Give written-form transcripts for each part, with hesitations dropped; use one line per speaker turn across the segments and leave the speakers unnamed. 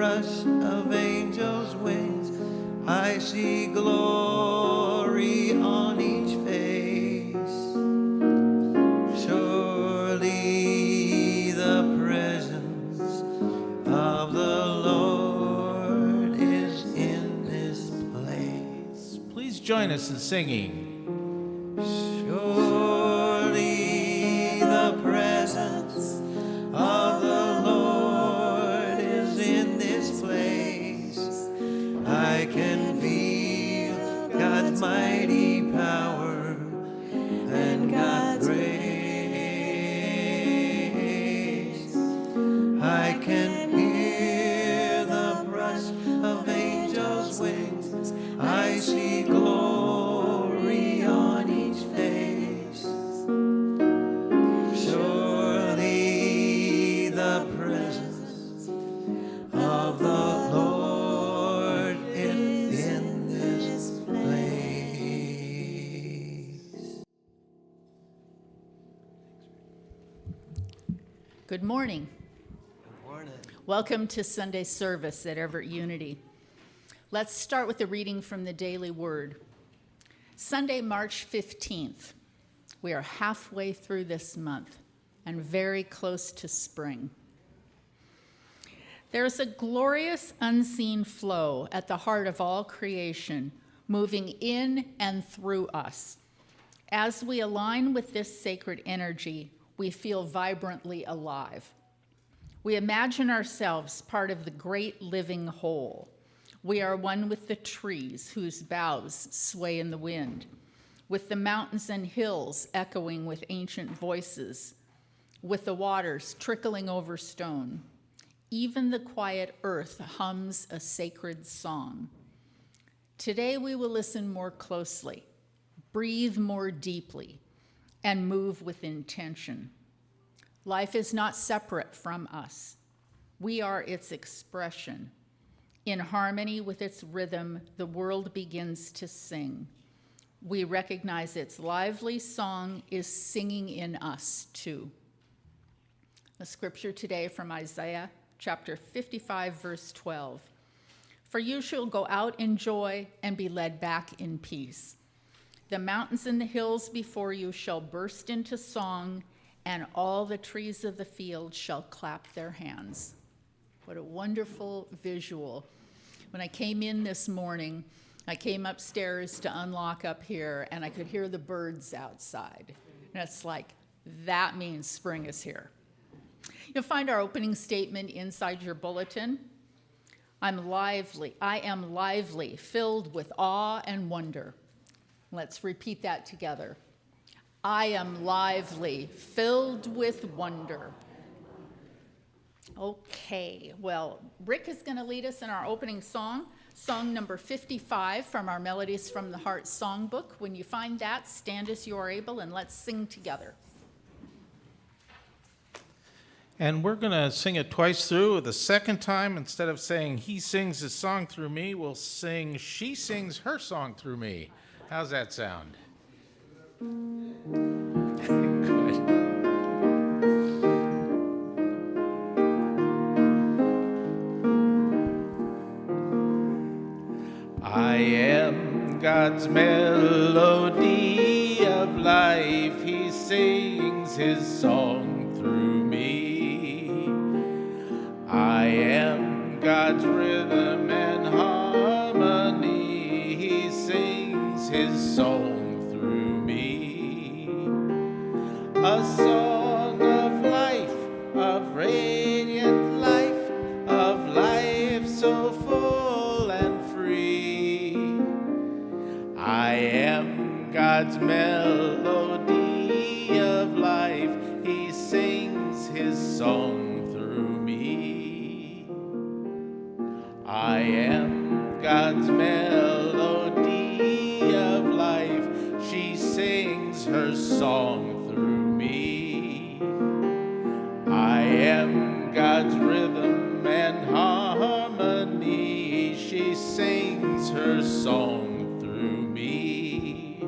rush of angels' wings, I see glory on each face. Surely the presence of the Lord is in this place.
Please join us in singing.
Surely the presence of the Lord is in this place. I can feel God's mighty power and God's grace. I can hear the brush of angels' wings. I see glory on each face. Surely the presence of the Lord is in this place.
Good morning.
Good morning.
Welcome to Sunday service at Everett Unity. Let's start with a reading from the Daily Word. Sunday, March 15th. We are halfway through this month and very close to spring. There is a glorious unseen flow at the heart of all creation, moving in and through us. As we align with this sacred energy, we feel vibrantly alive. We imagine ourselves part of the great living whole. We are one with the trees whose boughs sway in the wind, with the mountains and hills echoing with ancient voices, with the waters trickling over stone. Even the quiet earth hums a sacred song. Today we will listen more closely, breathe more deeply, and move with intention. Life is not separate from us. We are its expression. In harmony with its rhythm, the world begins to sing. We recognize its lively song is singing in us too. The scripture today from Isaiah chapter 55, verse 12. For you shall go out in joy and be led back in peace. The mountains and the hills before you shall burst into song, and all the trees of the field shall clap their hands. What a wonderful visual. When I came in this morning, I came upstairs to unlock up here, and I could hear the birds outside. And it's like, that means spring is here. You'll find our opening statement inside your bulletin. I am lively, filled with awe and wonder. Let's repeat that together. I am lively, filled with wonder. Okay, well, Rick is going to lead us in our opening song, song number 55 from our Melodies from the Heart songbook. When you find that, stand as you are able and let's sing together.
And we're going to sing it twice through. The second time, instead of saying he sings his song through me, we'll sing she sings her song through me. How's that sound? Good. I am God's melody of life. He sings his song through me. I am God's rhythm and harmony. He sings his song through me. A song of life, of radiant life, of life so full and free. I am God's melody of life. He sings his song through me. I am God's melody of life. She sings her song through me. I am God's rhythm and harmony. She sings her song through me.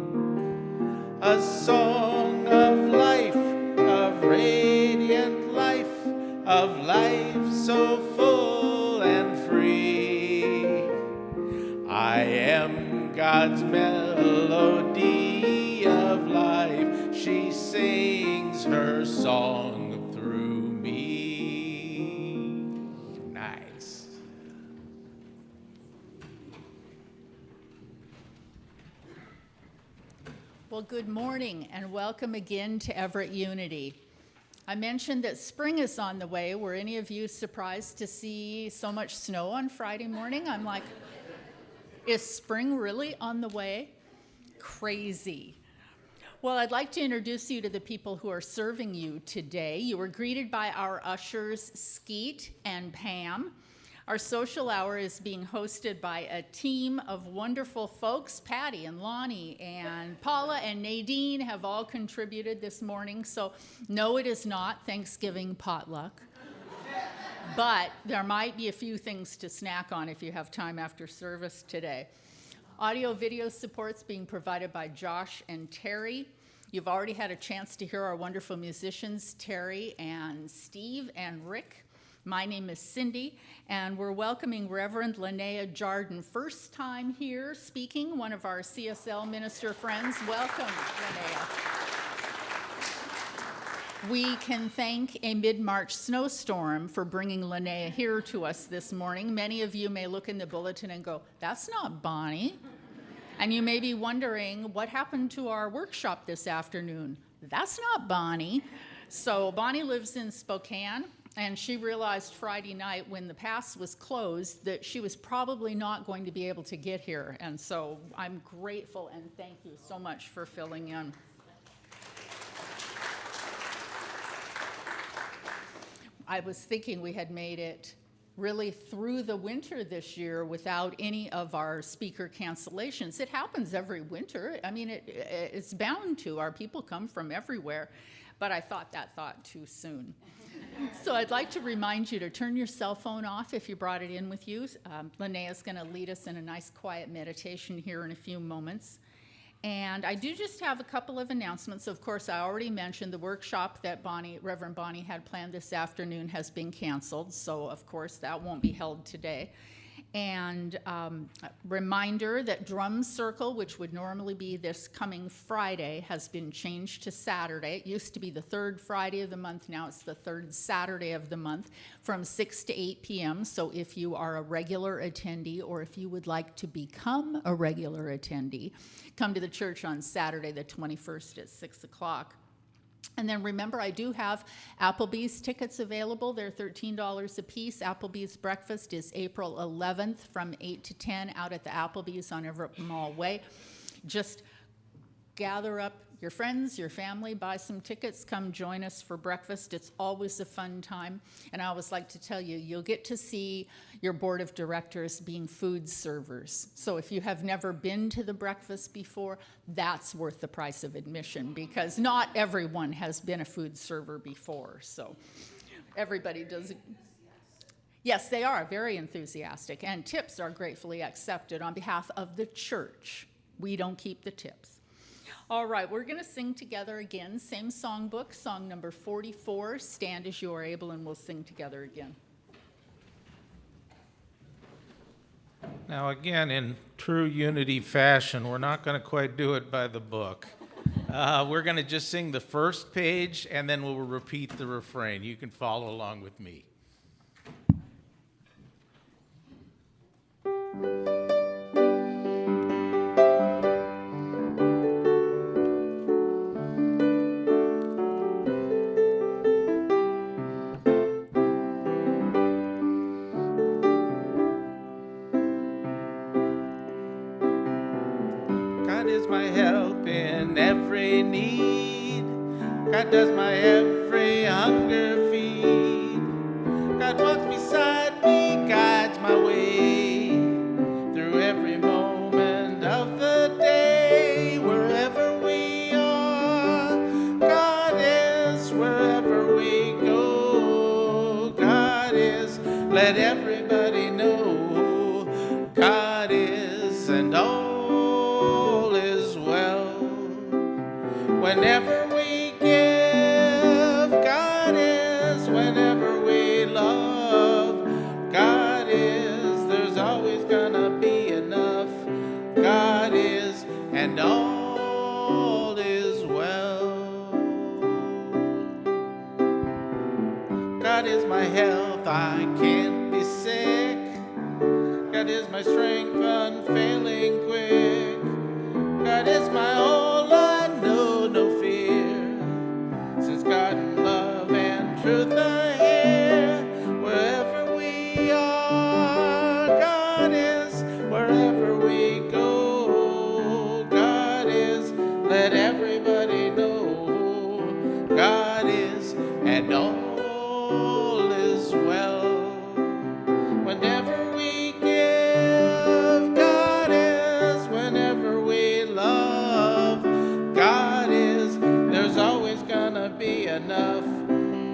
A song of life, of radiant life, of life so full and free. God's melody of life. She sings her song through me. Nice.
Well, good morning and welcome again to Everett Unity. I mentioned that spring is on the way. Were any of you surprised to see so much snow on Friday morning? I'm like, is spring really on the way? Crazy. Well, I'd like to introduce you to the people who are serving you today. You were greeted by our ushers, Skeet and Pam. Our social hour is being hosted by a team of wonderful folks. Patty and Lonnie and Paula and Nadine have all contributed this morning. So no, it is not Thanksgiving potluck. But there might be a few things to snack on if you have time after service today. Audio video support's being provided by Josh and Terry. You've already had a chance to hear our wonderful musicians, Terry and Steve and Rick. My name is Cindy, and we're welcoming Reverend Lynnea Jardine, first time here speaking, one of our CSL minister friends. Welcome, Lynnea. We can thank a mid-March snowstorm for bringing Lynnea here to us this morning. Many of you may look in the bulletin and go, that's not Bonnie. And you may be wondering, what happened to our workshop this afternoon? That's not Bonnie. So Bonnie lives in Spokane. And she realized Friday night when the pass was closed that she was probably not going to be able to get here. And so I'm grateful and thank you so much for filling in. I was thinking we had made it really through the winter this year without any of our speaker cancellations. It happens every winter. I mean, it's bound to. Our people come from everywhere. But I thought that thought too soon. So I'd like to remind you to turn your cell phone off if you brought it in with you. Lynnea's going to lead us in a nice quiet meditation here in a few moments. And I do just have a couple of announcements. Of course, I already mentioned the workshop that Reverend Bonnie had planned this afternoon has been canceled. So, of course, that won't be held today. And reminder that Drum Circle, which would normally be this coming Friday, has been changed to Saturday. It used to be the third Friday of the month. Now it's the third Saturday of the month from 6 to 8 p.m. So if you are a regular attendee or if you would like to become a regular attendee, come to the church on Saturday the 21st at 6 o'clock. And then remember, I do have Applebee's tickets available. They're $13 a piece. Applebee's breakfast is April 11th from 8 to 10 out at the Applebee's on Everett Mall Way. Just gather up your friends, your family, buy some tickets, come join us for breakfast. It's always a fun time. And I always like to tell you, you'll get to see your board of directors being food servers. So if you have never been to the breakfast before, that's worth the price of admission because not everyone has been a food server before. So everybody does. Yes, they are very enthusiastic, and tips are gratefully accepted on behalf of the church. We don't keep the tips. All right, we're going to sing together again. Same songbook, song number 44, Stand As You Are Able, and we'll sing together again.
Now, again, in true unity fashion, we're not going to quite do it by the book. We're going to just sing the first page, and then we'll repeat the refrain. You can follow along with me. God is my help in every need. God does my every hunger feed. God walks beside me, guides my way through every moment of the day. Wherever we are, God is. Wherever we go, God is. Let everybody know God is, and all is well. Whenever we give, God is. Whenever we love, God is. There's always gonna be enough. God is. Whenever we give, God is. Whenever we love, God is. There's always gonna be enough.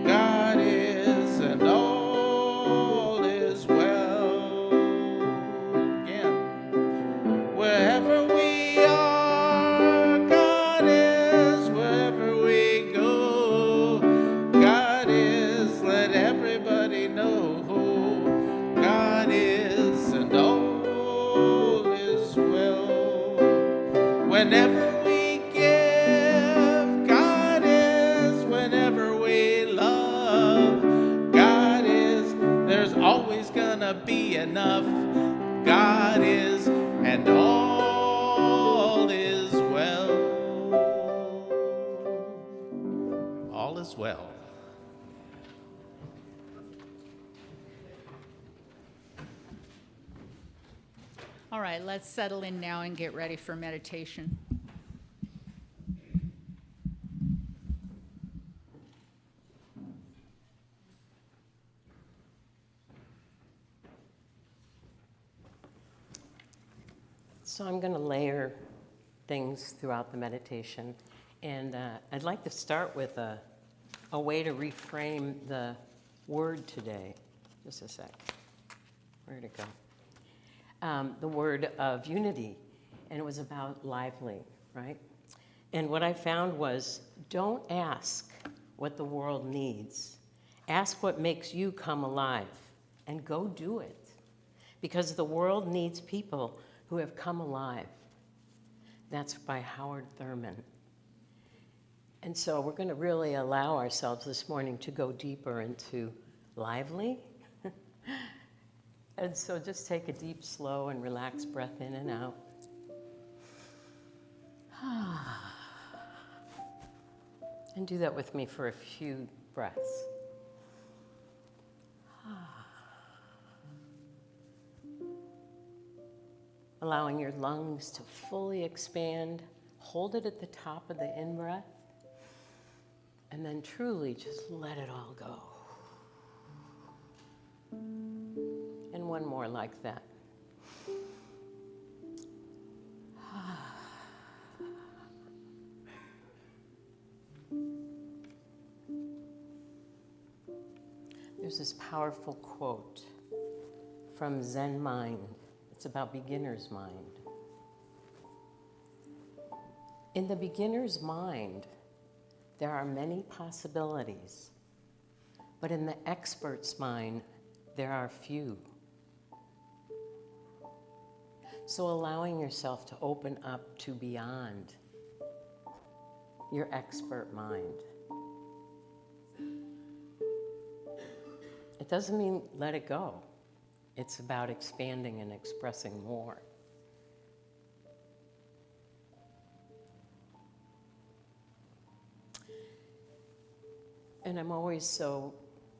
God is, and all is well. Again. Wherever we are, God is. Wherever we go, God is. Let everybody know who God is, and all is well. Whenever we give, God is. Whenever we love, God is. There's always gonna be enough. God is, and all is well. All is well.
All right, let's settle in now and get ready for meditation.
So I'm going to layer things throughout the meditation. And I'd like to start with a way to reframe the word today. Just a sec. Where'd it go? The word of unity. And it was about lively, right? And what I found was, don't ask what the world needs. Ask what makes you come alive, and go do it. Because the world needs people who have come alive. That's by Howard Thurman. And so we're going to really allow ourselves this morning to go deeper into lively. And so just take a deep, slow, and relaxed breath in and out. And do that with me for a few breaths. Allowing your lungs to fully expand. Hold it at the top of the in-breath. And then truly just let it all go. And one more like that. There's this powerful quote from Zen Mind. It's about beginner's mind. In the beginner's mind, there are many possibilities, but in the expert's mind, there are few. So allowing yourself to open up to beyond your expert mind. It doesn't mean let it go. It's about expanding and expressing more. And I'm always so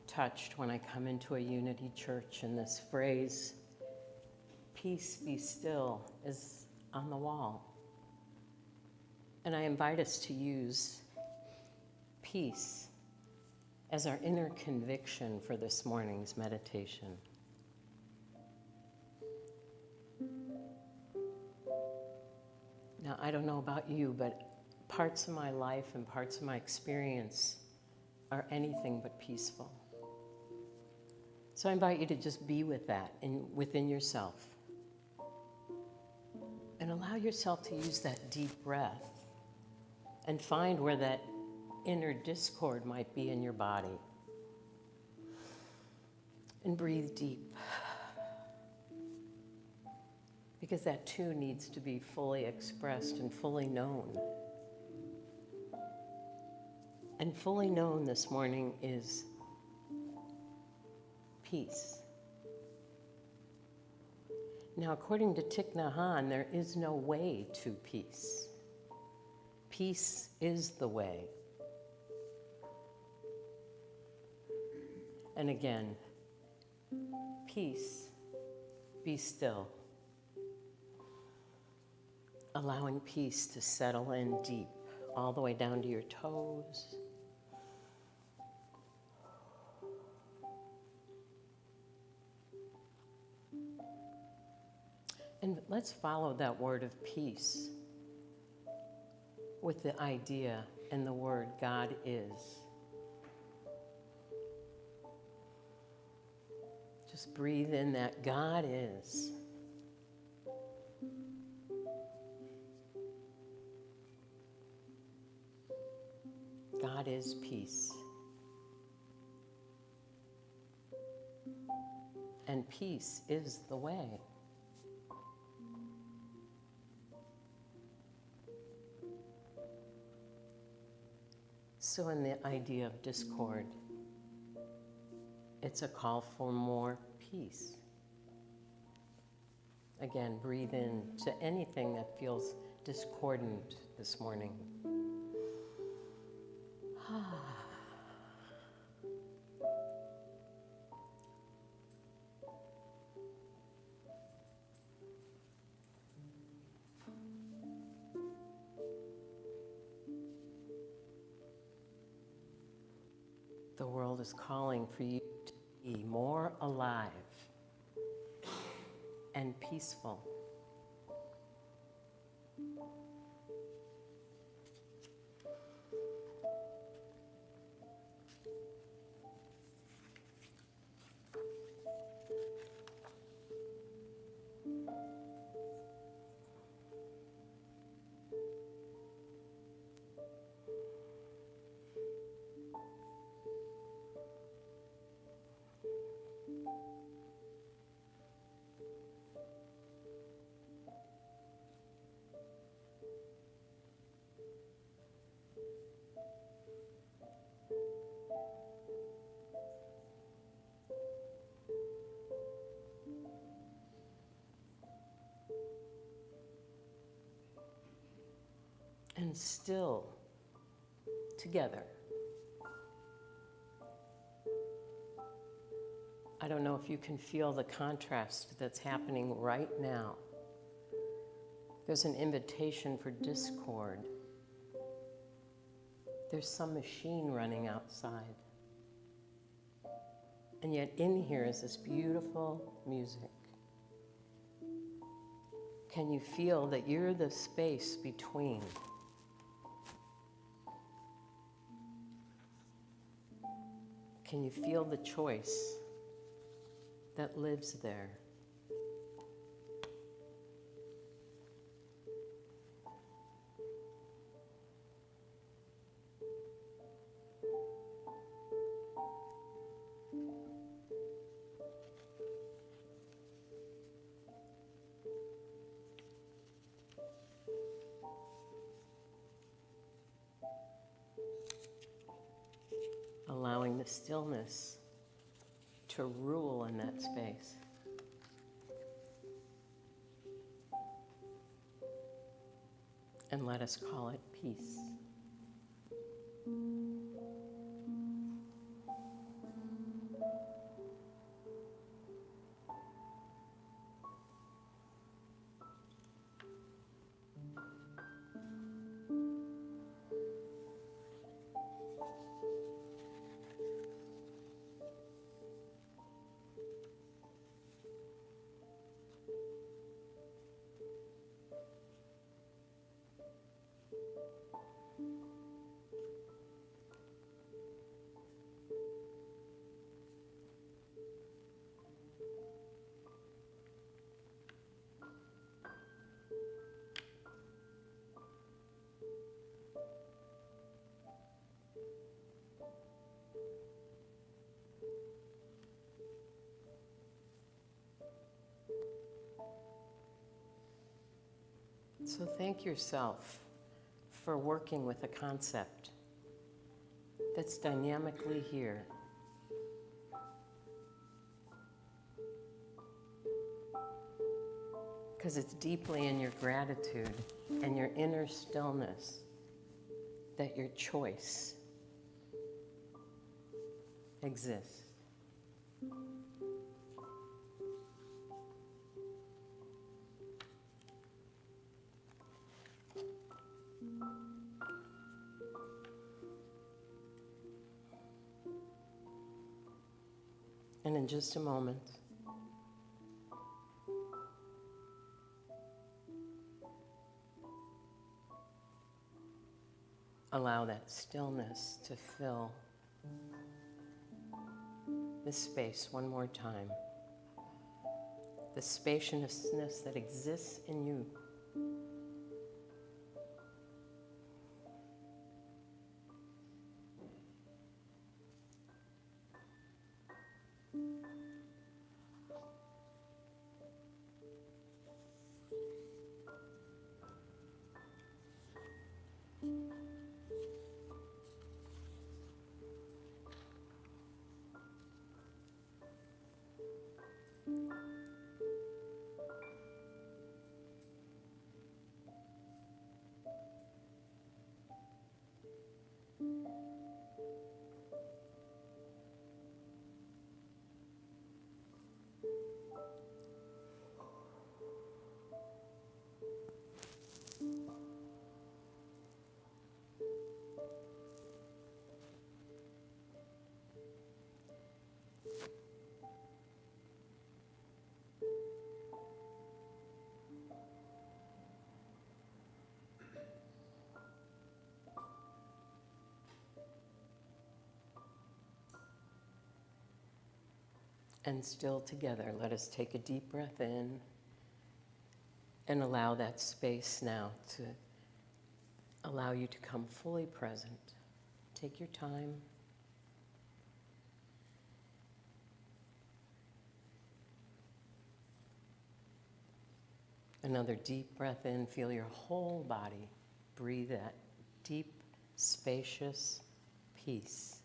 touched when I come into a Unity church and this phrase, peace be still, is on the wall. And I invite us to use peace as our inner conviction for this morning's meditation. Now, I don't know about you, but parts of my life and parts of my experience are anything but peaceful. So I invite you to just be with that within yourself. And allow yourself to use that deep breath and find where that inner discord might be in your body. And breathe deep. Because that too needs to be fully expressed and fully known. And fully known this morning is peace. Now, according to Thich Nhat Hanh, there is no way to peace. Peace is the way. And again, peace, be still. Allowing peace to settle in deep, all the way down to your toes. And let's follow that word of peace with the idea and the word God is. Just breathe in that God is. God is peace. And peace is the way. So in the idea of discord, it's a call for more peace. Again, breathe in to anything that feels discordant this morning. The world is calling for you to be more alive and peaceful. And still together. I don't know if you can feel the contrast that's happening right now. There's an invitation for discord. There's some machine running outside. And yet in here is this beautiful music. Can you feel that you're the space between? Can you feel the choice that lives there? Allowing the stillness to rule in that space. And let us call it peace. So thank yourself for working with a concept that's dynamically here. Because it's deeply in your gratitude and your inner stillness that your choice exists. And in just a moment, allow that stillness to fill this space one more time. The spaciousness that exists in you. And still together, let us take a deep breath in and allow that space now to allow you to come fully present. Take your time. Another deep breath in, feel your whole body. Breathe that deep, spacious peace.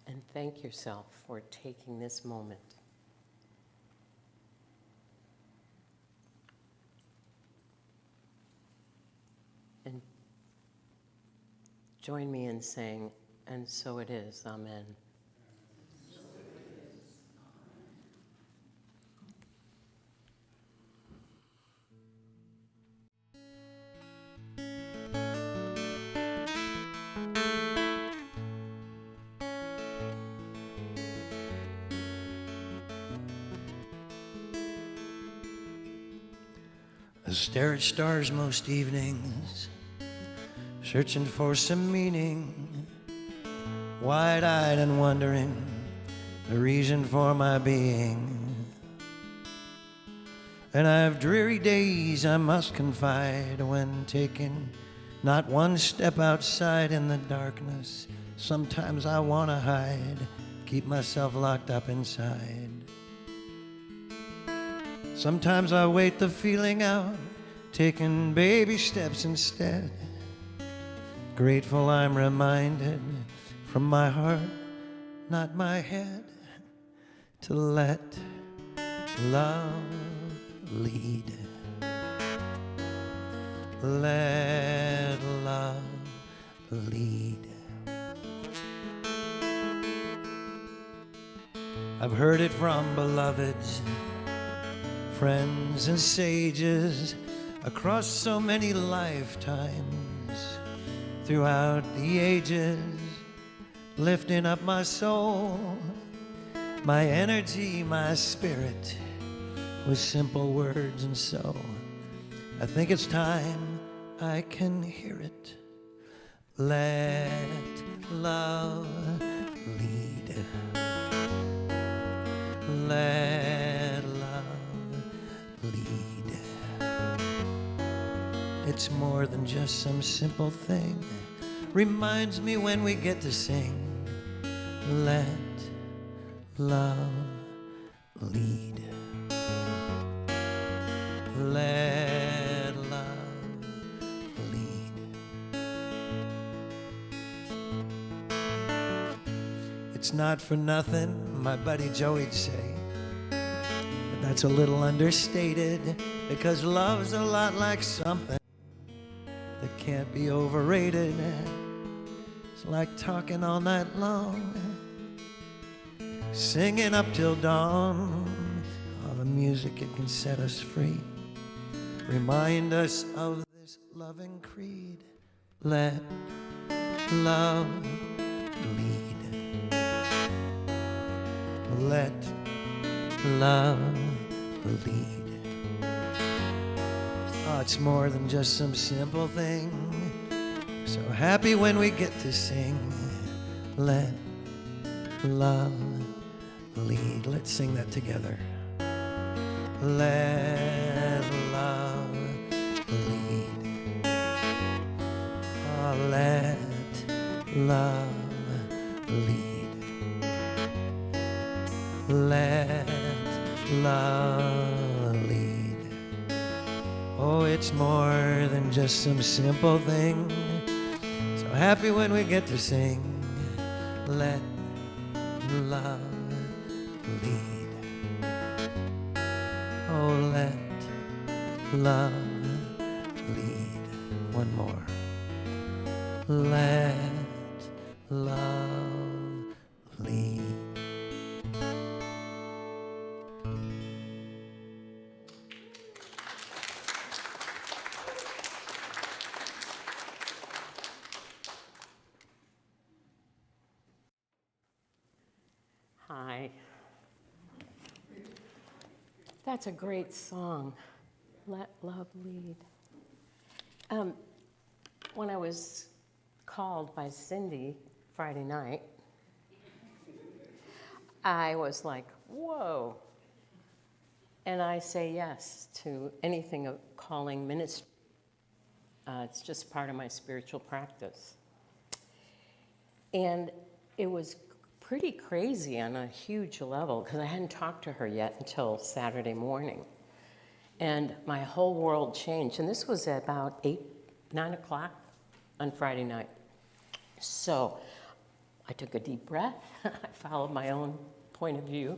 And thank yourself for taking this moment. And join me in saying, and so it is, amen.
I stare at stars most evenings, searching for some meaning, wide-eyed and wondering the reason for my being. And I have dreary days I must confide when taking not one step outside in the darkness. Sometimes I want to hide, keep myself locked up inside. Sometimes I wait the feeling out, taking baby steps instead. Grateful I'm reminded from my heart, not my head, to let love lead. Let love lead. I've heard it from beloveds, friends and sages across so many lifetimes, throughout the ages, lifting up my soul, my energy, my spirit, with simple words. And so I think it's time I can hear it. Let love lead. Let love lead. It's more than just some simple thing. Reminds me when we get to sing. Let love lead. Let love lead. It's not for nothing, my buddy Joey'd say, but that's a little understated, because love's a lot like something that can't be overrated. It's like talking all night long, singing up till dawn. All the music, it can set us free, remind us of this loving creed. Let love lead. Let love lead. Oh, it's more than just some simple thing. So happy when we get to sing, let love lead. Let's sing that together. Let love lead. Oh, let love lead. Let love lead. Oh, it's more than just some simple thing. So happy when we get to sing, let love lead. Oh, let love lead. One more. Let love lead.
Hi. That's a great song, Let Love Lead. When I was called by Cindy Friday night, I was like, whoa. And I say yes to anything of calling ministry. It's just part of my spiritual practice. And it was pretty crazy on a huge level because I hadn't talked to her yet until Saturday morning. And my whole world changed. And this was at about 9 o'clock on Friday night. So I took a deep breath. I followed my own point of view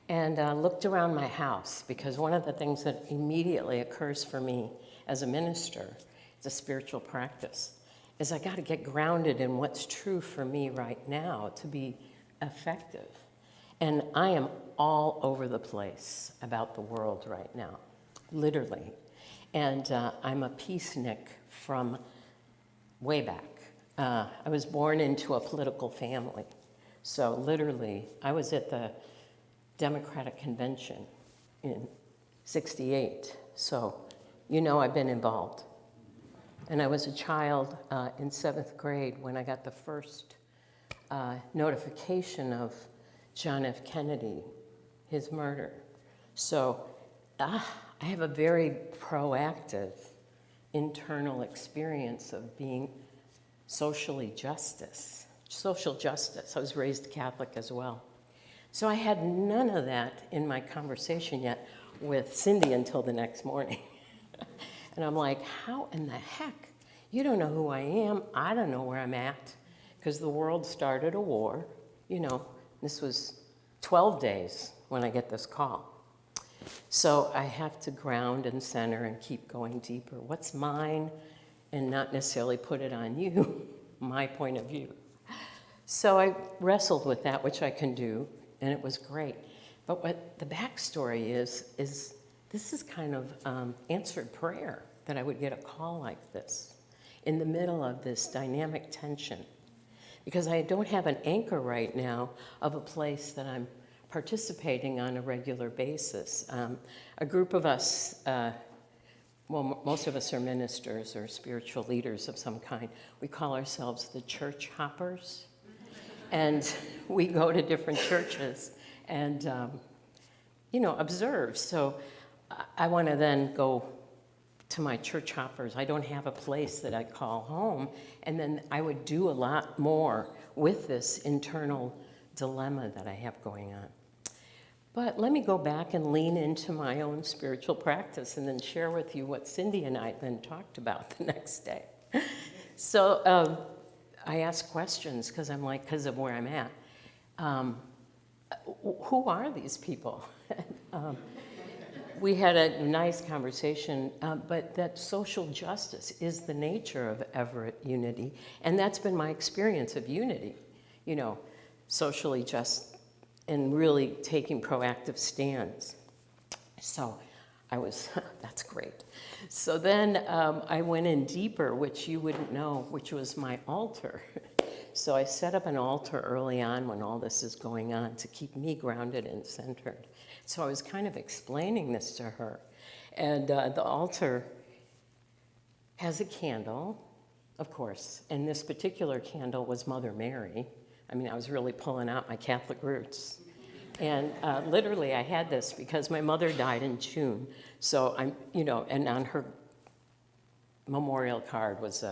and looked around my house, because one of the things that immediately occurs for me as a minister, it's a spiritual practice, is I got to get grounded in what's true for me right now to be effective. And I am all over the place about the world right now, literally. And I'm a peacenik from way back. I was born into a political family. So literally, I was at the Democratic Convention in '68. So, you know, I've been involved. And I was a child in 7th grade when I got the first notification of John F. Kennedy, his murder. So I have a very proactive internal experience of being social justice. I was raised Catholic as well. So I had none of that in my conversation yet with Cindy until the next morning. And I'm like, how in the heck? You don't know who I am. I don't know where I'm at. Because the world started a war. You know, this was 12 days when I get this call. So I have to ground and center and keep going deeper. What's mine? And not necessarily put it on you, my point of view. So I wrestled with that, which I can do, and it was great. But what the backstory is this is kind of answered prayer, that I would get a call like this in the middle of this dynamic tension. Because I don't have an anchor right now of a place that I'm participating on a regular basis. A group of us, well, most of us are ministers or spiritual leaders of some kind. We call ourselves the church hoppers. And we go to different churches and, you know, observe. So I want to then go to my church hoppers. I don't have a place that I call home. And then I would do a lot more with this internal dilemma that I have going on. But let me go back and lean into my own spiritual practice and then share with you what Cindy and I then talked about the next day. So I ask questions because I'm like, because of where I'm at. Who are these people? We had a nice conversation, but that social justice is the nature of Everett Unity. And that's been my experience of unity, you know, socially just and really taking proactive stands. So I was, that's great. So then I went in deeper, which you wouldn't know, which was my altar. So I set up an altar early on when all this is going on to keep me grounded and centered. So I was kind of explaining this to her. And the altar has a candle, of course. And this particular candle was Mother Mary. I mean, I was really pulling out my Catholic roots. And literally, I had this because my mother died in June. So I'm, you know, and on her memorial card was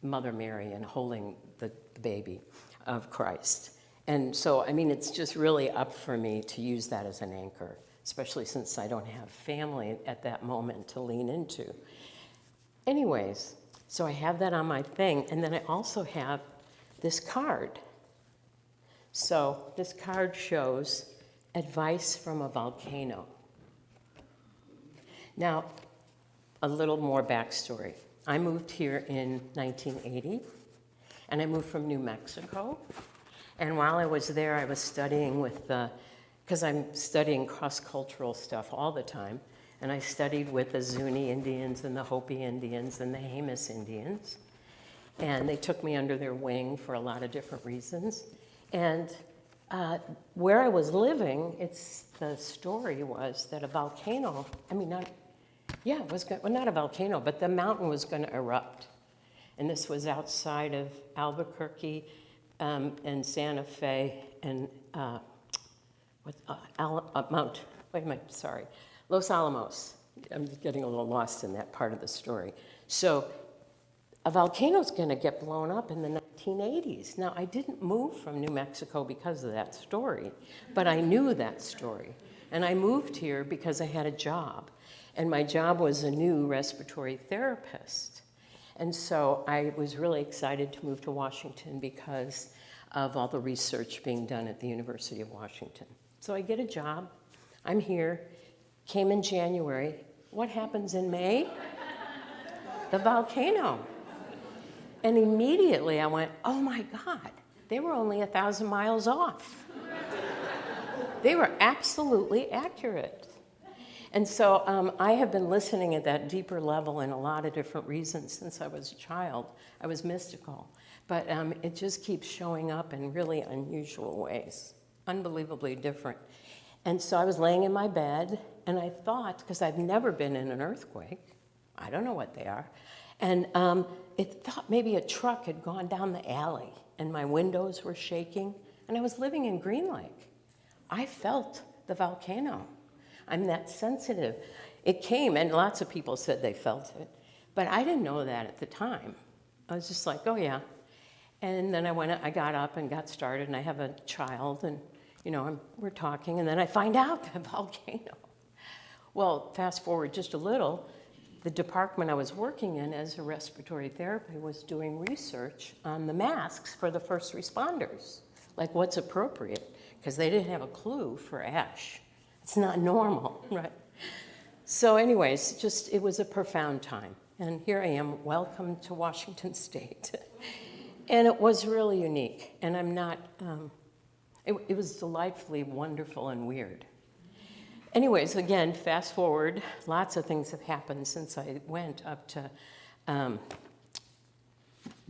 Mother Mary and holding the baby of Christ. And so, I mean, it's just really up for me to use that as an anchor, especially since I don't have family at that moment to lean into. Anyways, so I have that on my thing, and then I also have this card. So this card shows advice from a volcano. Now, a little more backstory. I moved here in 1980, and I moved from New Mexico. And while I was there, I was studying with because I'm studying cross-cultural stuff all the time, and I studied with the Zuni Indians and the Hopi Indians and the Jemez Indians. And they took me under their wing for a lot of different reasons. And where I was living, the story was that a volcano, not a volcano, but the mountain was going to erupt. And this was outside of Albuquerque and Santa Fe and Los Alamos. I'm getting a little lost in that part of the story. So a volcano's going to get blown up in the 1980s. Now, I didn't move from New Mexico because of that story, but I knew that story. And I moved here because I had a job. And my job was a new respiratory therapist. And so I was really excited to move to Washington because of all the research being done at the University of Washington. So I get a job. I'm here. Came in January. What happens in May? The volcano. And immediately I went, oh my God, they were only 1,000 miles off. They were absolutely accurate. And so I have been listening at that deeper level in a lot of different reasons since I was a child. I was mystical. But it just keeps showing up in really unusual ways, unbelievably different. And so I was laying in my bed, and I thought, because I've never been in an earthquake, I don't know what they are, and it thought maybe a truck had gone down the alley, and my windows were shaking, and I was living in Green Lake. I felt the volcano. I'm that sensitive. It came, and lots of people said they felt it, but I didn't know that at the time. I was just like, oh yeah. And then I got up and got started, and I have a child, and we're talking, and then I find out the volcano. Well, fast forward just a little, the department I was working in as a respiratory therapy was doing research on the masks for the first responders, like what's appropriate, because they didn't have a clue for ash. It's not normal, right? So anyways, it was a profound time. And here I am, welcome to Washington State. And it was really unique. And I'm not, it was delightfully wonderful and weird. Anyways, again, fast forward, lots of things have happened since I went up to, well,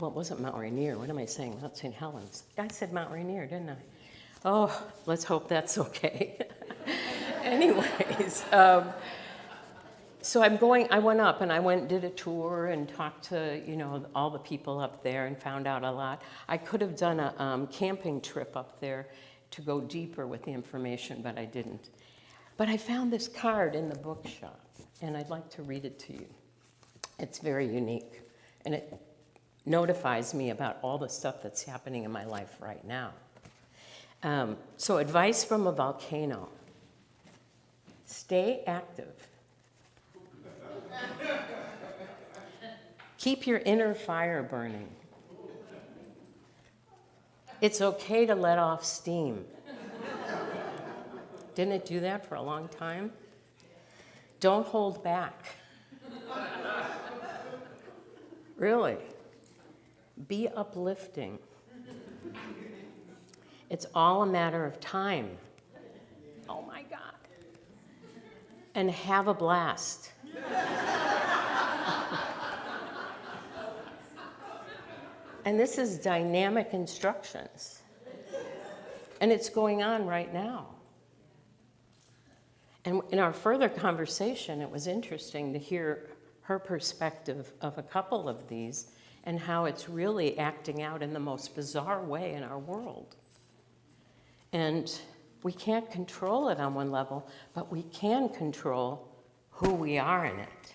it wasn't Mount Rainier. What am I saying? Mount St. Helens. I said Mount Rainier, didn't I? Oh, let's hope that's okay. Anyways, so I went up and I went and did a tour and talked to, all the people up there and found out a lot. I could have done a camping trip up there to go deeper with the information, but I didn't. But I found this card in the bookshop, and I'd like to read it to you. It's very unique, and it notifies me about all the stuff that's happening in my life right now. So advice from a volcano. Stay active. Keep your inner fire burning. It's okay to let off steam. Didn't it do that for a long time? Don't hold back. Really. Be uplifting. It's all a matter of time. Oh my God. And have a blast. And this is dynamic instructions. And it's going on right now. And in our further conversation, it was interesting to hear her perspective of a couple of these and how it's really acting out in the most bizarre way in our world. And we can't control it on one level, but we can control who we are in it.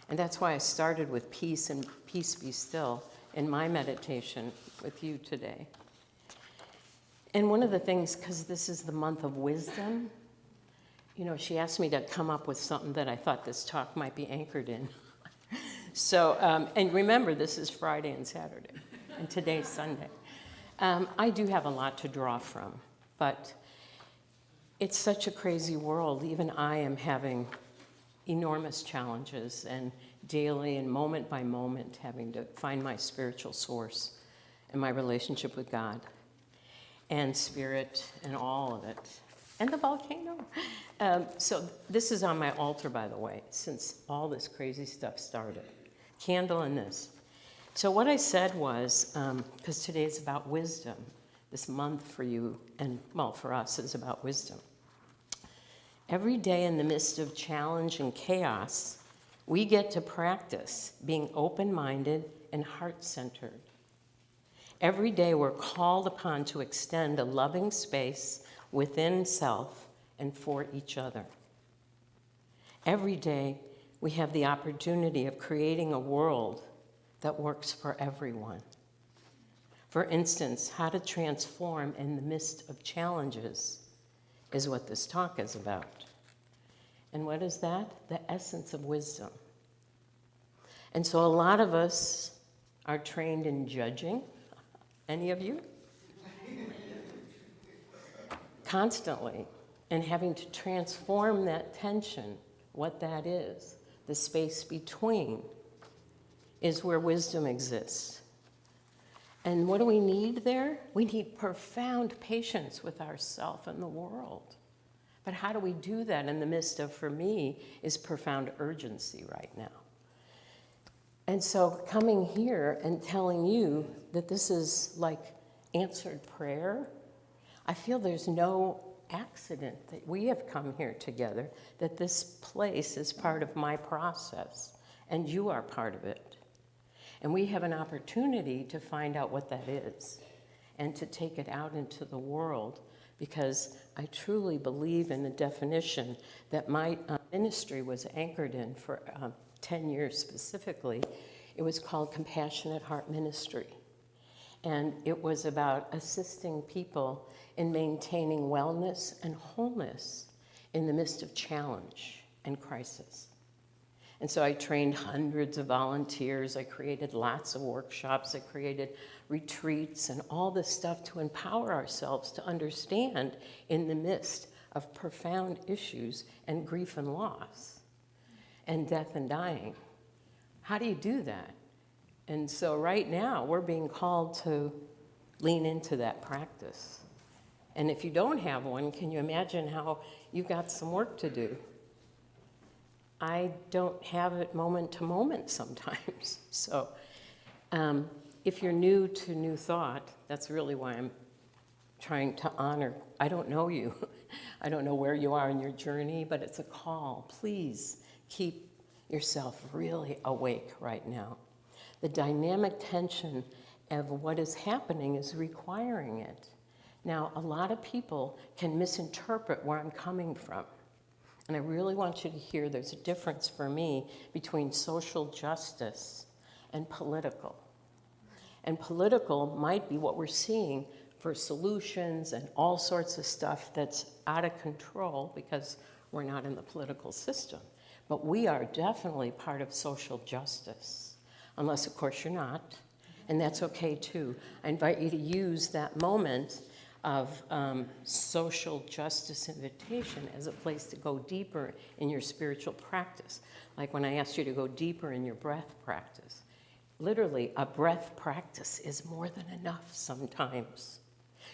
And that's why I started with peace and peace be still in my meditation with you today. And one of the things, because this is the month of wisdom, you know, she asked me to come up with something that I thought this talk might be anchored in. So, and remember, this is Friday and Saturday, and today's Sunday. I do have a lot to draw from, but it's such a crazy world. Even I am having enormous challenges and daily and moment by moment having to find my spiritual source and my relationship with God and spirit and all of it. And the volcano. So this is on my altar, by the way, since all this crazy stuff started. Candle and this. So what I said was, because today is about wisdom, this month for you and, well, for us is about wisdom. Every day in the midst of challenge and chaos, we get to practice being open-minded and heart-centered. Every day we're called upon to extend a loving space within self and for each other. Every day we have the opportunity of creating a world that works for everyone. For instance, how to transform in the midst of challenges is what this talk is about. And what is that? The essence of wisdom. And so a lot of us are trained in judging. Any of you? Constantly. And having to transform that tension, what that is, the space between, is where wisdom exists. And what do we need there? We need profound patience with ourselves and the world. But how do we do that in the midst of, for me, is profound urgency right now? And so coming here and telling you that this is like answered prayer, I feel there's no accident that we have come here together, that this place is part of my process, and you are part of it. And we have an opportunity to find out what that is and to take it out into the world, because I truly believe in the definition that my ministry was anchored in for 10 years specifically. It was called Compassionate Heart Ministry. And it was about assisting people in maintaining wellness and wholeness in the midst of challenge and crisis. And so I trained hundreds of volunteers. I created lots of workshops. I created retreats and all this stuff to empower ourselves to understand in the midst of profound issues and grief and loss and death and dying. How do you do that? And so right now we're being called to lean into that practice. And if you don't have one, can you imagine how you've got some work to do? I don't have it moment to moment sometimes. So if you're new to New Thought, that's really why I'm trying to honor. I don't know you. I don't know where you are in your journey, but it's a call. Please keep yourself really awake right now. The dynamic tension of what is happening is requiring it. Now, a lot of people can misinterpret where I'm coming from. And I really want you to hear there's a difference for me between social justice and political. And political might be what we're seeing for solutions and all sorts of stuff that's out of control because we're not in the political system. But we are definitely part of social justice, unless, of course, you're not. And that's okay, too. I invite you to use that moment of social justice invitation as a place to go deeper in your spiritual practice. Like when I asked you to go deeper in your breath practice. Literally, a breath practice is more than enough sometimes,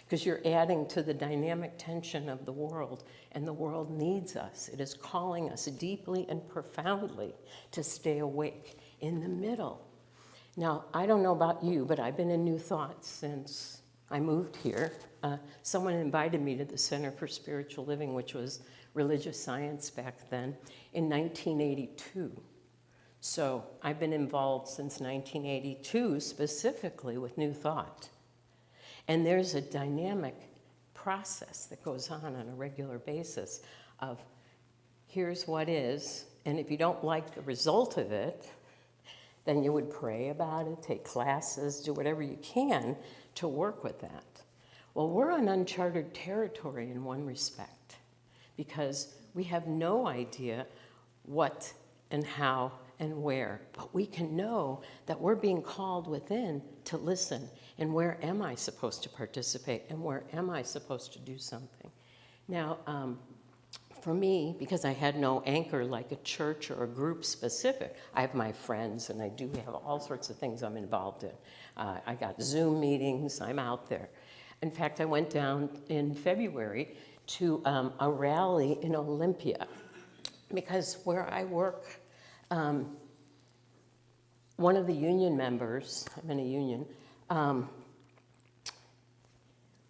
because you're adding to the dynamic tension of the world, and the world needs us. It is calling us deeply and profoundly to stay awake in the middle. Now, I don't know about you, but I've been in New Thought since I moved here. Someone invited me to the Center for Spiritual Living, which was religious science back then, in 1982. So I've been involved since 1982, specifically with New Thought. And there's a dynamic process that goes on a regular basis of here's what is, and if you don't like the result of it, then you would pray about it, take classes, do whatever you can to work with that. Well, we're on uncharted territory in one respect, because we have no idea what and how and where, but we can know that we're being called within to listen, and where am I supposed to participate, and where am I supposed to do something. Now, for me, because I had no anchor like a church or a group specific, I have my friends, and I do have all sorts of things I'm involved in. I got Zoom meetings, I'm out there. In fact, I went down in February to a rally in Olympia, because where I work, one of the union members, I'm in a union,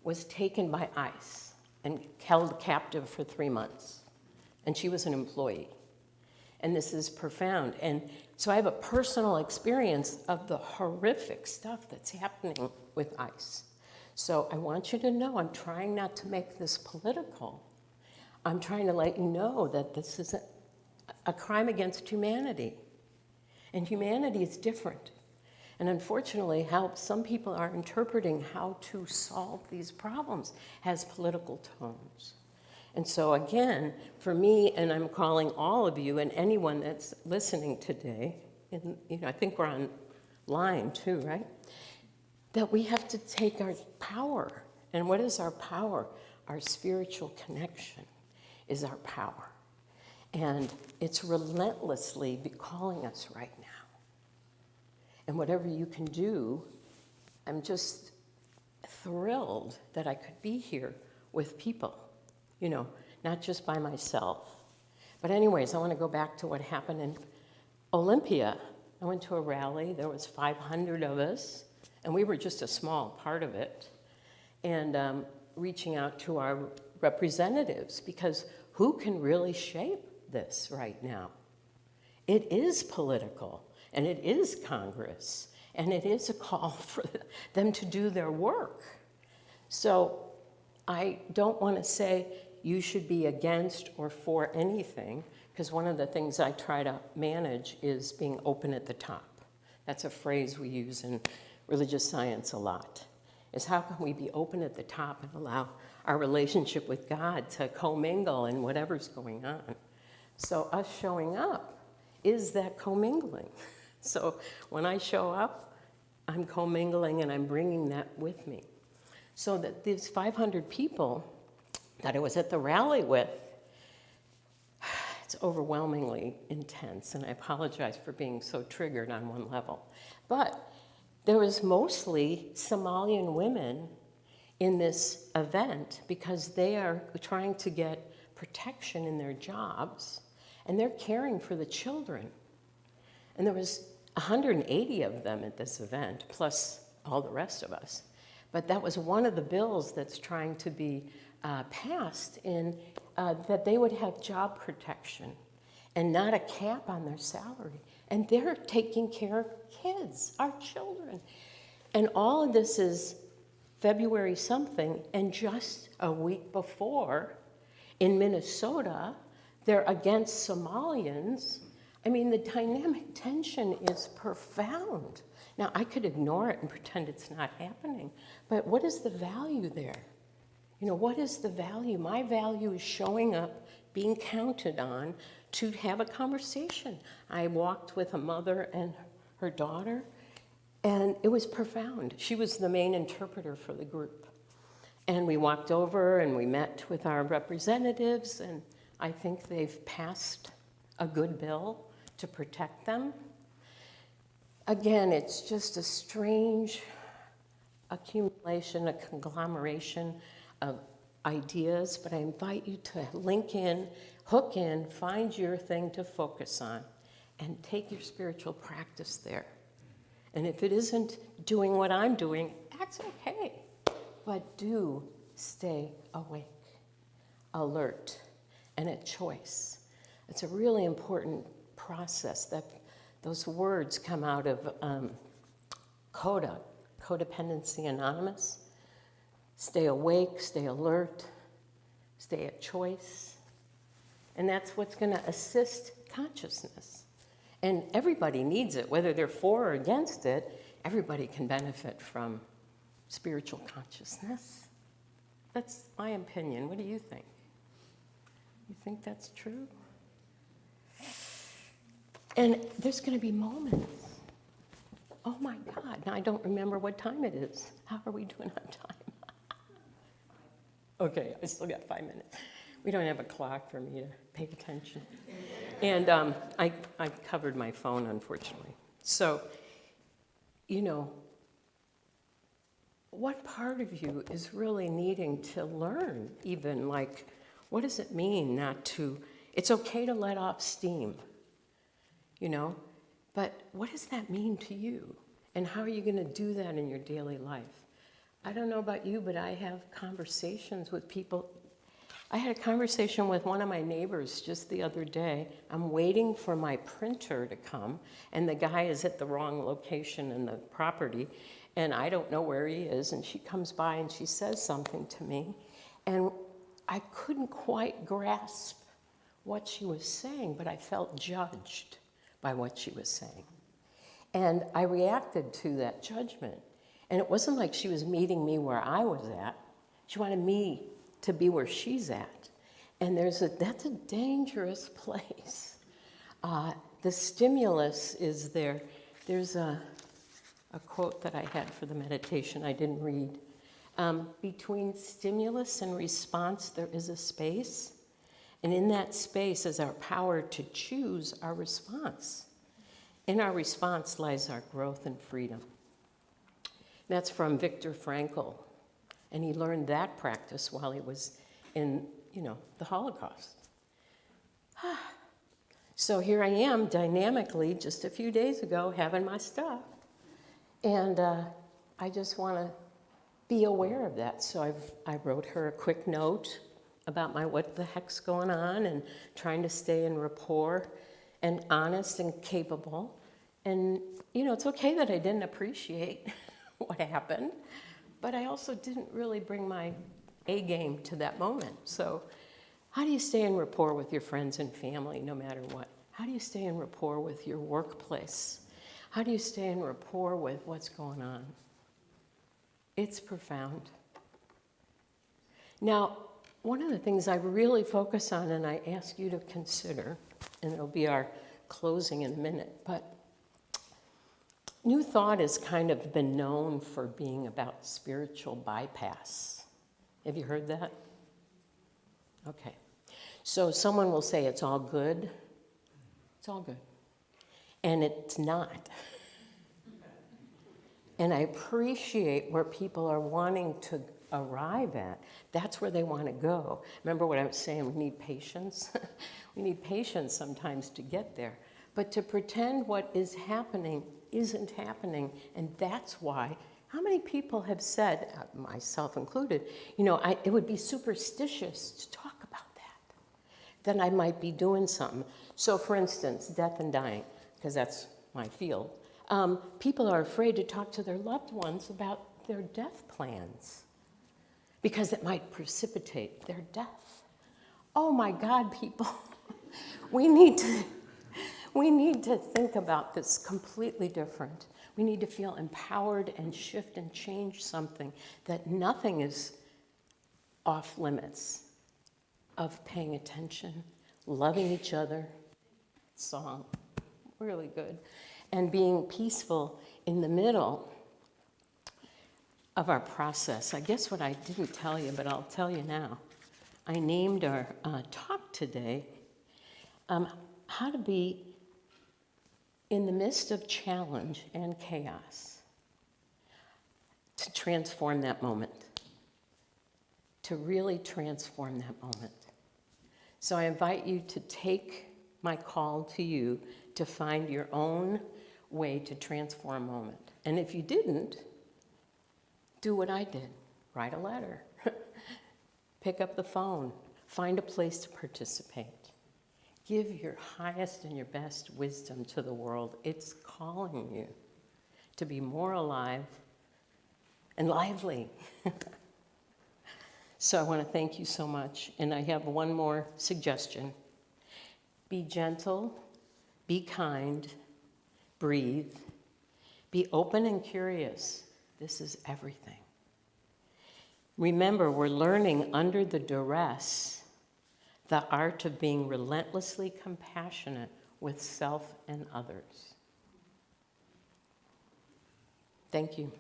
was taken by ICE and held captive for 3 months. And she was an employee. And this is profound. And so I have a personal experience of the horrific stuff that's happening with ICE. So I want you to know I'm trying not to make this political. I'm trying to let you know that this is a crime against humanity. And humanity is different. And unfortunately, how some people are interpreting how to solve these problems has political tones. And so again, for me, and I'm calling all of you and anyone that's listening today, and I think we're online too, right? That we have to take our power. And what is our power? Our spiritual connection is our power. And it's relentlessly calling us right now. And whatever you can do, I'm just thrilled that I could be here with people, not just by myself. But anyways, I want to go back to what happened in Olympia. I went to a rally, there was 500 of us, and we were just a small part of it. And reaching out to our representatives, because who can really shape this right now? It is political. And it is Congress, and it is a call for them to do their work. So I don't want to say you should be against or for anything, because one of the things I try to manage is being open at the top. That's a phrase we use in religious science a lot, is how can we be open at the top and allow our relationship with God to commingle in whatever's going on. So us showing up is that commingling. So when I show up, I'm commingling and I'm bringing that with me. So that these 500 people that I was at the rally with, it's overwhelmingly intense, and I apologize for being so triggered on one level. But there was mostly Somalian women in this event because they are trying to get protection in their jobs, and they're caring for the children. And there was 180 of them at this event, plus all the rest of us. But that was one of the bills that's trying to be passed in that they would have job protection and not a cap on their salary. And they're taking care of kids, our children. And all of this is February something, and just a week before, in Minnesota, they're against Somalians. I mean, the dynamic tension is profound. Now, I could ignore it and pretend it's not happening, but what is the value there? What is the value? My value is showing up, being counted on to have a conversation. I walked with a mother and her daughter, and it was profound. She was the main interpreter for the group. And we walked over and we met with our representatives, and I think they've passed a good bill to protect them. Again, it's just a strange accumulation, a conglomeration of ideas, but I invite you to link in, hook in, find your thing to focus on, and take your spiritual practice there. And if it isn't doing what I'm doing, that's okay. But do stay awake, alert, and at choice. It's a really important process that those words come out of CODA, Codependency Anonymous. Stay awake, stay alert, stay at choice. And that's what's going to assist consciousness. And everybody needs it, whether they're for or against it. Everybody can benefit from spiritual consciousness. That's my opinion. What do you think? You think that's true? And there's going to be moments. Oh my God, now I don't remember what time it is. How are we doing on time? Okay, I still got 5 minutes. We don't have a clock for me to pay attention. And I covered my phone, unfortunately. So, you know, what part of you is really needing to learn, even like, what does it mean not to, it's okay to let off steam, you know, but what does that mean to you? And how are you going to do that in your daily life? I don't know about you, but I have conversations with people. I had a conversation with one of my neighbors just the other day. I'm waiting for my printer to come, and the guy is at the wrong location in the property, and I don't know where he is, and she comes by and she says something to me, and I couldn't quite grasp what she was saying, but I felt judged by what she was saying. And I reacted to that judgment. And it wasn't like she was meeting me where I was at. She wanted me to be where she's at. And that's a dangerous place. The stimulus is there. There's a quote that I had for the meditation I didn't read. Between stimulus and response, there is a space. And in that space is our power to choose our response. In our response lies our growth and freedom. That's from Viktor Frankl. And he learned that practice while he was in, the Holocaust. So here I am, dynamically, just a few days ago, having my stuff. And I just want to be aware of that. So I wrote her a quick note about what the heck's going on, and trying to stay in rapport and honest and capable. And, it's okay that I didn't appreciate what happened, but I also didn't really bring my A game to that moment. So how do you stay in rapport with your friends and family no matter what? How do you stay in rapport with your workplace? How do you stay in rapport with what's going on? It's profound. Now, one of the things I really focus on, and I ask you to consider, and it'll be our closing in a minute, but New Thought has kind of been known for being about spiritual bypass. Have you heard that? Okay. So someone will say it's all good. It's all good. And it's not. And I appreciate where people are wanting to arrive at. That's where they want to go. Remember what I was saying? We need patience. We need patience sometimes to get there. But to pretend what is happening isn't happening, and that's why, how many people have said, myself included, it would be superstitious to talk about that, then I might be doing something. So for instance, death and dying, because that's my field. People are afraid to talk to their loved ones about their death plans because it might precipitate their death. Oh my God, people, we need to think about this completely different. We need to feel empowered and shift and change something, that nothing is off limits of paying attention, loving each other. Song, really good. And being peaceful in the middle of our process. I guess what I didn't tell you, but I'll tell you now. I named our talk today, how to be in the midst of challenge and chaos, to transform that moment, to really transform that moment. So I invite you to take my call to you to find your own way to transform a moment. And if you didn't, do what I did. Write a letter. Pick up the phone. Find a place to participate. Give your highest and your best wisdom to the world. It's calling you to be more alive and lively. So I want to thank you so much. And I have one more suggestion. Be gentle, be kind, breathe, be open and curious. This is everything. Remember, we're learning under the duress the art of being relentlessly compassionate with self and others. Thank you.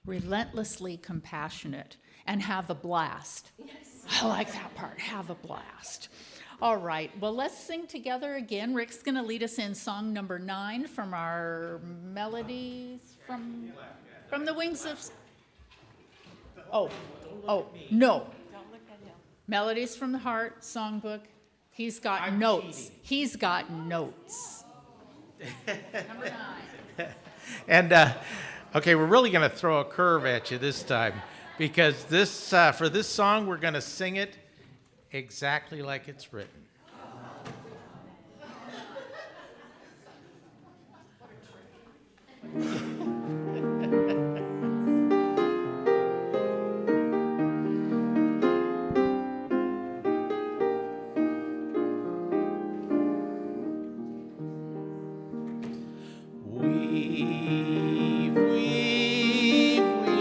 Relentlessly compassionate and have a blast. Yes. I like that part, have a blast. All right, well, let's sing together again. Rick's going to lead us in song number 9 from our melodies from the Wings of... no. Melodies from the Heart songbook. He's got notes.
Cheating.
He's got notes. Number 9.
And, okay, we're really going to throw a curve at you this time, because this for this song, we're going to sing it exactly like it's written.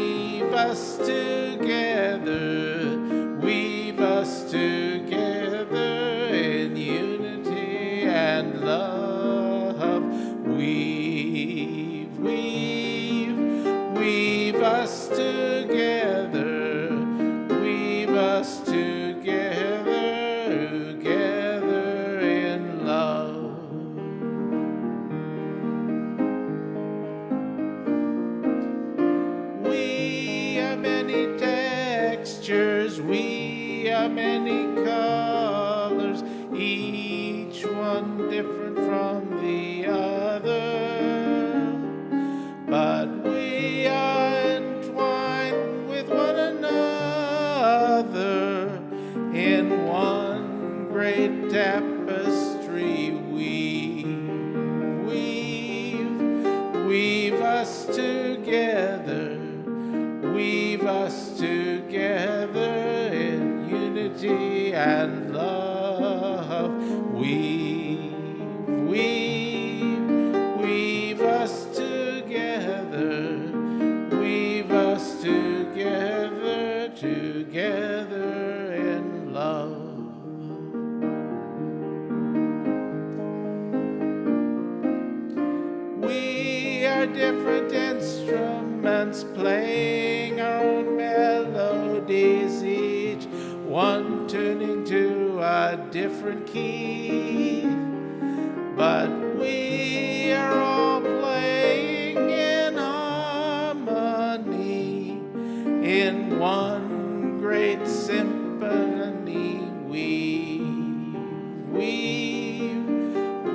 Weave us together, weave us together in unity and love. Weave us together, weave us together, together in love. We are many textures, we are many colors, each one different from the other. But we are entwined with one another in one great tapestry. Weave us together, weave us together in unity and love. Weave us together, weave us together, together in love. We are different instruments playing our own melodies, each one tuning to a different key. But we are all playing in harmony, in one great symphony.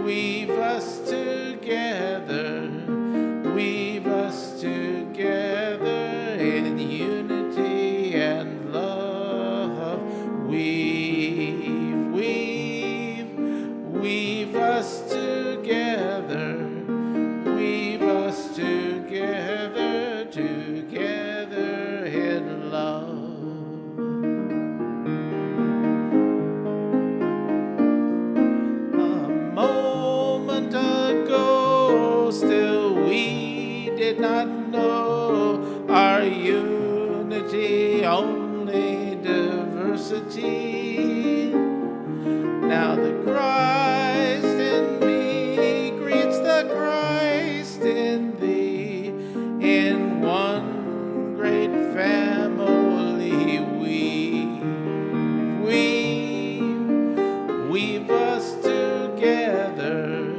Weave us together, weave us together in unity and love. Weave us together, weave us together, together in love. A moment ago, still we did not know our unity, only diversity. Now the Christ in me greets the Christ in thee, in one great family. Weave us together,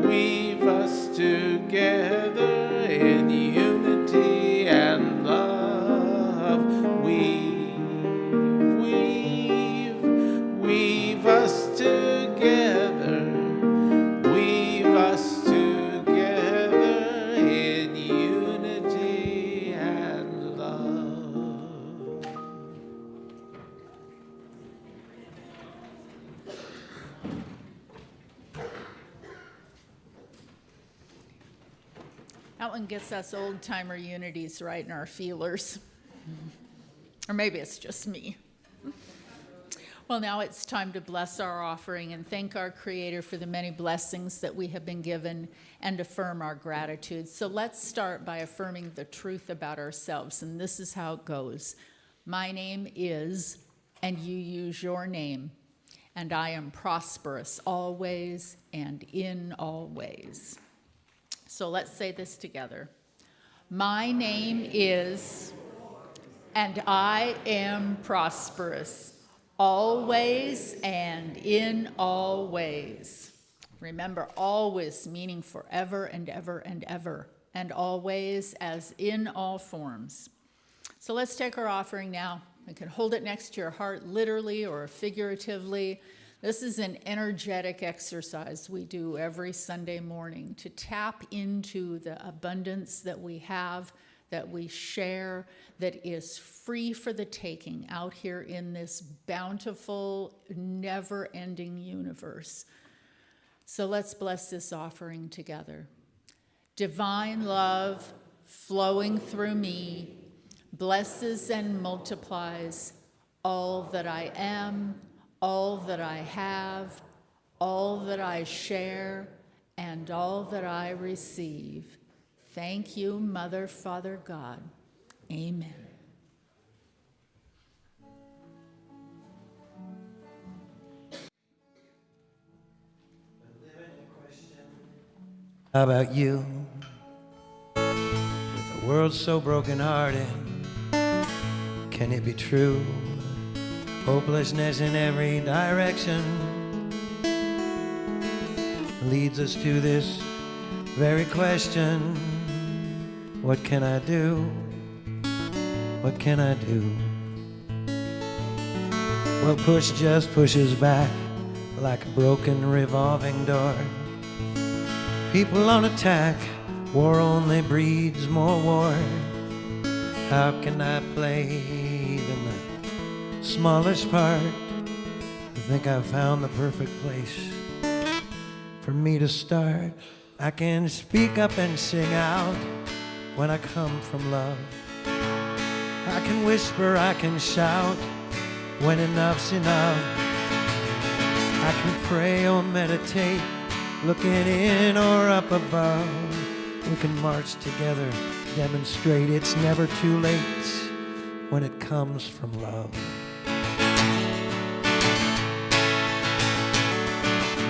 weave us together in unity and love. Weave us together,
That one gets us old-timer unities right in our feelers. Or maybe it's just me. Well, now it's time to bless our offering and thank our Creator for the many blessings that we have been given and affirm our gratitude. So let's start by affirming the truth about ourselves, and this is how it goes. My name is, and you use your name, and I am prosperous always and in all ways. So let's say this together. My name is, and I am prosperous always and in all ways. Remember, always meaning forever and ever and ever, and always as in all forms. So let's take our offering now. You can hold it next to your heart literally or figuratively. This is an energetic exercise we do every Sunday morning to tap into the abundance that we have, that we share, that is free for the taking out here in this bountiful, never-ending universe. So let's bless this offering together. Divine love flowing through me blesses and multiplies all that I am, all that I have, all that I share, and all that I receive. Thank you, Mother, Father, God. Amen.
How about you? With the world so brokenhearted, can it be true? Hopelessness in every direction leads us to this very question. What can I do? What can I do? Well, push just pushes back like a broken revolving door. People on attack, war only breeds more war. How can I play even the smallest part? I think I've found the perfect place for me to start. I can speak up and sing out when I come from love. I can whisper, I can shout when enough's enough. I can pray or meditate, looking in or up above. We can march together, demonstrate it's never too late when it comes from love.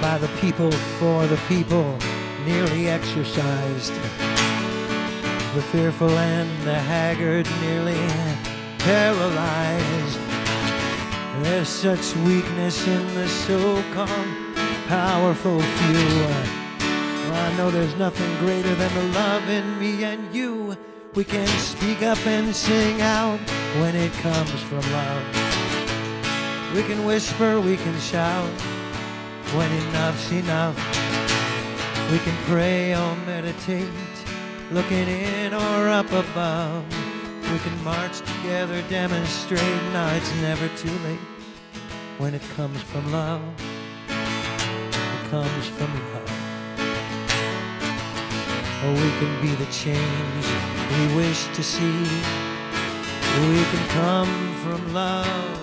By the people, for the people, nearly exercised. The fearful and the haggard, nearly paralyzed. There's such weakness in the so-called powerful few. Well, I know there's nothing greater than the love in me and you. We can speak up and sing out when it comes from love. We can whisper, we can shout when enough's enough. We can pray or meditate, looking in or up above. We can march together, demonstrate. No, it's never too late when it comes from love. It comes from love. Or we can be the change we wish to see. We can come from love.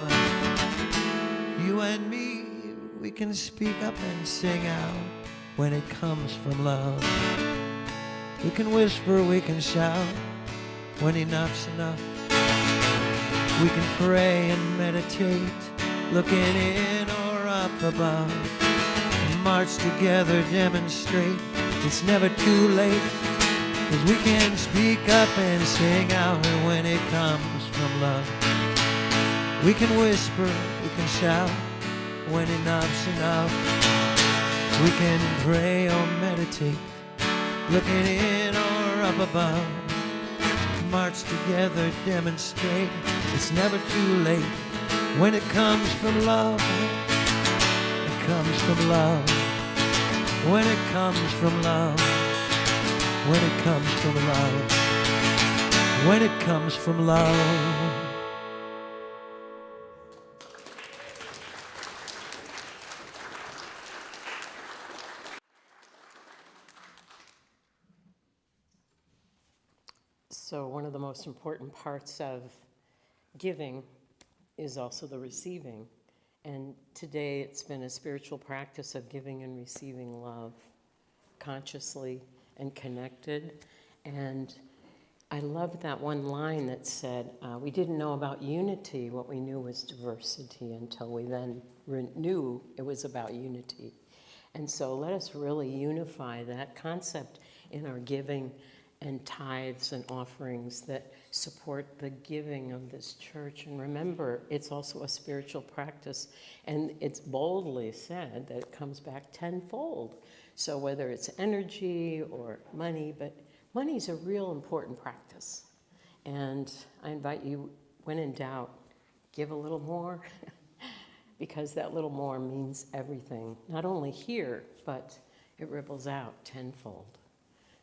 You and me, we can speak up and sing out when it comes from love. We can whisper, we can shout when enough's enough. We can pray and meditate, looking in or up above. March together, demonstrate, it's never too late. 'Cause we can speak up and sing out when it comes from love. We can whisper, we can shout when enough's enough. We can pray or meditate, looking in or up above. March together, demonstrate, it's never too late when it comes from love. It comes from love. When it comes from love. When it comes from love. When it comes from love.
So one of the most important parts of giving is also the receiving. And today it's been a spiritual practice of giving and receiving love consciously and connected. And I loved that one line that said, we didn't know about unity. What we knew was diversity until we then knew it was about unity. And so let us really unify that concept in our giving and tithes and offerings that support the giving of this church. And remember, it's also a spiritual practice, and it's boldly said that it comes back tenfold. So whether it's energy or money, but money's a real important practice. And I invite you, when in doubt, give a little more, because that little more means everything. Not only here, but it ripples out tenfold.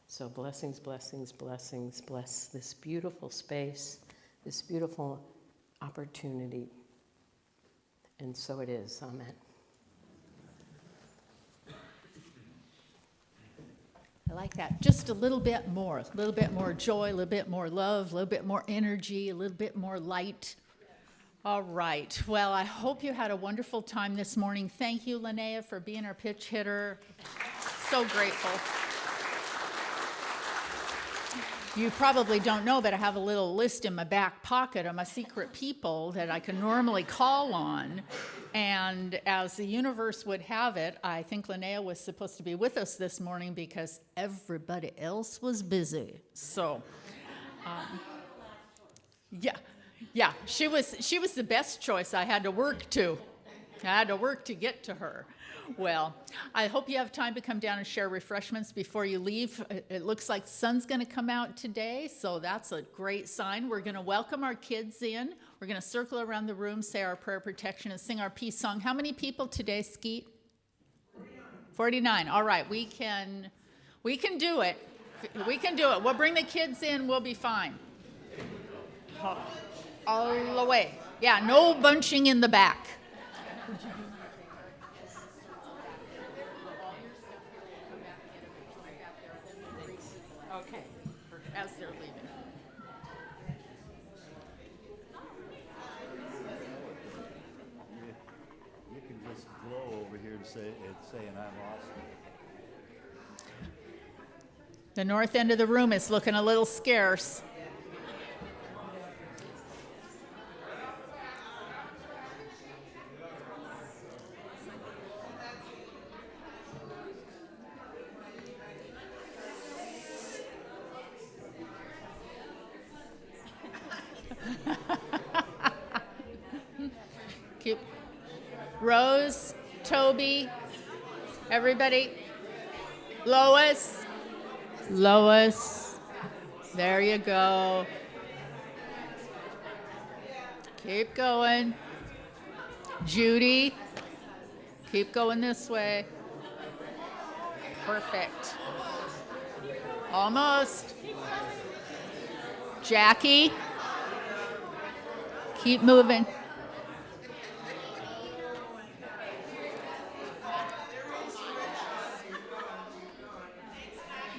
So blessings, blessings, blessings. Bless this beautiful space, this beautiful opportunity. And so it is. Amen.
I like that. Just a little bit more joy, a little bit more love, a little bit more energy, a little bit more light. All right. Well, I hope you had a wonderful time this morning. Thank you, Lynnea, for being our pitch hitter. So grateful. You probably don't know, but I have a little list in my back pocket of my secret people that I can normally call on. And as the universe would have it, I think Lynnea was supposed to be with us this morning because everybody else was busy. So, yeah, she was the best choice. I had to work to get to her. Well, I hope you have time to come down and share refreshments before you leave. It looks like the sun's going to come out today, so that's a great sign. We're going to welcome our kids in. We're going to circle around the room, say our prayer protection, and sing our peace song. How many people today, Skeet? 49. All right, we can do it. We can do it. We'll bring the kids in. We'll be fine. All the way. Yeah, no bunching in the back. Okay, as they're leaving.
You can just glow over here and saying I'm awesome.
The north end of the room is looking a little scarce. Cute. Rose, Toby, everybody. Lois, there you go. Keep going. Judy, keep going this way. Perfect. Almost. Jackie, keep moving.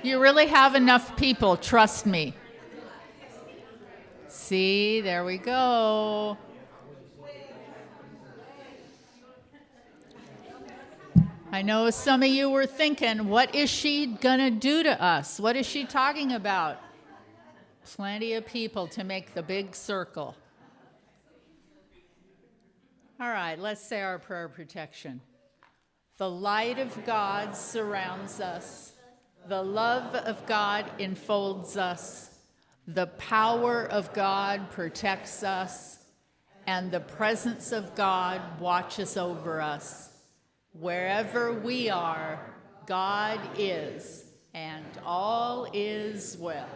You really have enough people, trust me. See, there we go. I know some of you were thinking, what is she gonna do to us? What is she talking about? Plenty of people to make the big circle. All right, let's say our prayer protection. The light of God surrounds us. The love of God enfolds us. The power of God protects us. And the presence of God watches over us. Wherever we are, God is, and all is well.